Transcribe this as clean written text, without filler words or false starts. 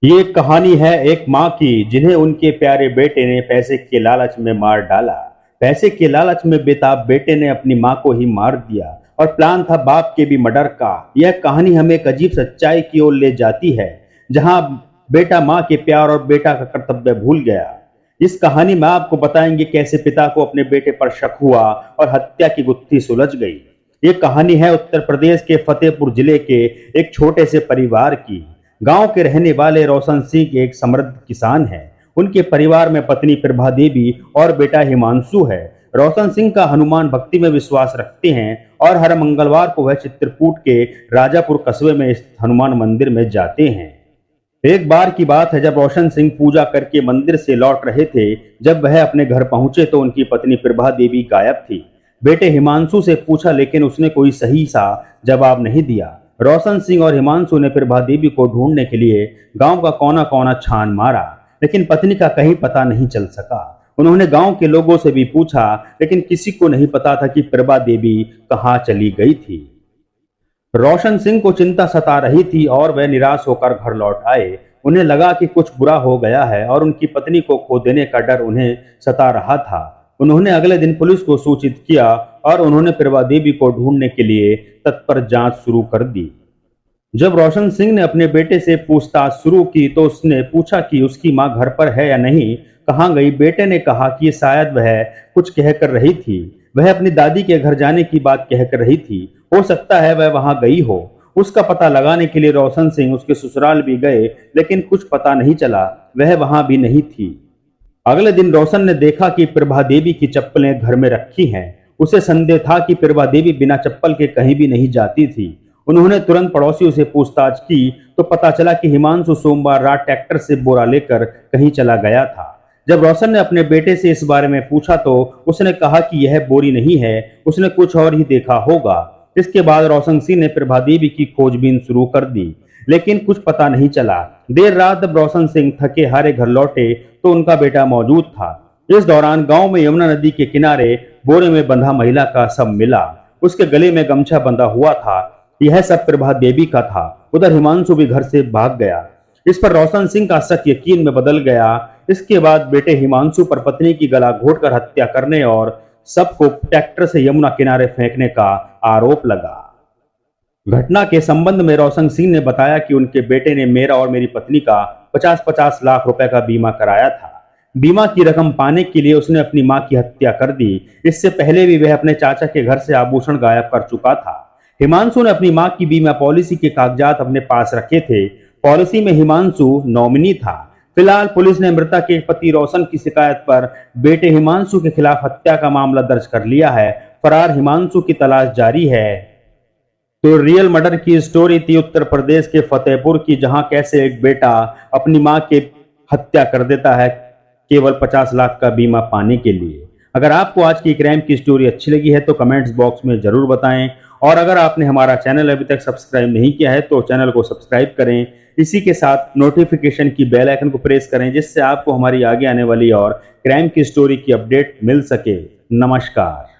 ये कहानी है एक माँ की जिन्हें उनके प्यारे बेटे ने पैसे के लालच में मार डाला। पैसे के लालच में बेताब बेटे ने अपनी माँ को ही मार दिया और प्लान था बाप के भी मर्डर का। यह कहानी हमें एक अजीब सच्चाई की ओर ले जाती है, जहाँ बेटा माँ के प्यार और बेटा का कर्तव्य भूल गया। इस कहानी में आपको बताएंगे कैसे पिता को अपने बेटे पर शक हुआ और हत्या की गुत्थी सुलझ गई। ये कहानी है उत्तर प्रदेश के फतेहपुर जिले के एक छोटे से परिवार की। गांव के रहने वाले रोशन सिंह एक समृद्ध किसान हैं। उनके परिवार में पत्नी प्रभा देवी और बेटा हिमांशु है। रोशन सिंह का हनुमान भक्ति में विश्वास रखते हैं और हर मंगलवार को वह चित्रकूट के राजापुर कस्बे में स्थित हनुमान मंदिर में जाते हैं। एक बार की बात है, जब रोशन सिंह पूजा करके मंदिर से लौट रहे थे। जब वह अपने घर पहुंचे तो उनकी पत्नी प्रभा देवी गायब थी। बेटे हिमांशु से पूछा, लेकिन उसने कोई सही सा जवाब नहीं दिया। रोशन सिंह और हिमांशु ने प्रभा देवी को ढूंढने के लिए गांव का कोना कोना छान मारा, लेकिन पत्नी का कहीं पता नहीं चल सका। उन्होंने गांव के लोगों से भी पूछा, लेकिन किसी को नहीं पता था कि प्रभा देवी कहाँ चली गई थी। रोशन सिंह को चिंता सता रही थी और वह निराश होकर घर लौट आए। उन्हें लगा कि कुछ बुरा हो गया है और उनकी पत्नी को खो देने का डर उन्हें सता रहा था। उन्होंने अगले दिन पुलिस को सूचित किया और उन्होंने प्रभा देवी को ढूंढने के लिए तत्पर जांच शुरू कर दी। जब रोशन सिंह ने अपने बेटे से पूछताछ शुरू की तो उसने पूछा कि उसकी मां घर पर है या नहीं, कहाँ गई। बेटे ने कहा कि शायद वह कुछ कह कर रही थी। वह अपनी दादी के घर जाने की बात कह कर रही थी। हो सकता है वह वहां गई हो। उसका पता लगाने के लिए रोशन सिंह उसके ससुराल भी गए, लेकिन कुछ पता नहीं चला। वह वहां भी नहीं थी। अगले दिन रोशन ने देखा कि प्रभा देवी की चप्पलें घर में रखी हैं। उसे संदेह था कि प्रभा देवी बिना चप्पल के कहीं भी नहीं जाती थी। उन्होंने तुरंत पड़ोसियों से पूछताछ की तो पता चला कि हिमांशु सोमवार रात ट्रैक्टर से बोरा लेकर कहीं चला गया था। जब रोशन ने अपने बेटे से इस बारे में पूछा तो उसने कहा कि यह बोरी नहीं है, उसने कुछ और ही देखा होगा। इसके बाद रोशन सिंह ने प्रभा देवी की खोजबीन शुरू कर दी, लेकिन कुछ पता नहीं चला। देर रात जब रोशन सिंह थके हारे घर लौटे तो उनका बेटा मौजूद था। इस दौरान गांव में यमुना नदी के किनारे बोरे में बंधा महिला का शव मिला। उसके गले में गमछा बंधा हुआ था। यह सब प्रभा देवी का था। उधर हिमांशु भी घर से भाग गया। इस पर रोशन सिंह का शक यकीन में बदल गया। इसके बाद बेटे हिमांशु पर पत्नी की गला घोटकर हत्या करने और सबको ट्रैक्टर से यमुना किनारे फेंकने का आरोप लगा। घटना के संबंध में रोशन सिंह ने बताया कि उनके बेटे ने मेरा और मेरी पत्नी का 50-50 लाख रुपए का बीमा कराया था। बीमा की रकम पाने के लिए उसने अपनी मां की हत्या कर दी। इससे पहले भी वह अपने चाचा के घर से आभूषण गायब कर चुका था। हिमांशु ने अपनी मां की बीमा पॉलिसी के कागजात अपने पास रखे थे। पॉलिसी में हिमांशु नॉमिनी था। फिलहाल पुलिस ने मृतक के पति रोशन की शिकायत पर बेटे हिमांशु के खिलाफ हत्या का मामला दर्ज कर लिया है। फरार हिमांशु की तलाश जारी है। तो रियल मर्डर की स्टोरी थी उत्तर प्रदेश के फतेहपुर की, जहां कैसे एक बेटा अपनी मां की हत्या कर देता है केवल 50 लाख का बीमा पाने के लिए। अगर आपको आज की क्राइम की स्टोरी अच्छी लगी है तो कमेंट्स बॉक्स में जरूर बताएं, और अगर आपने हमारा चैनल अभी तक सब्सक्राइब नहीं किया है तो चैनल को सब्सक्राइब करें। इसी के साथ नोटिफिकेशन की बेल आइकन को प्रेस करें, जिससे आपको हमारी आगे आने वाली और क्राइम की स्टोरी की अपडेट मिल सके। नमस्कार।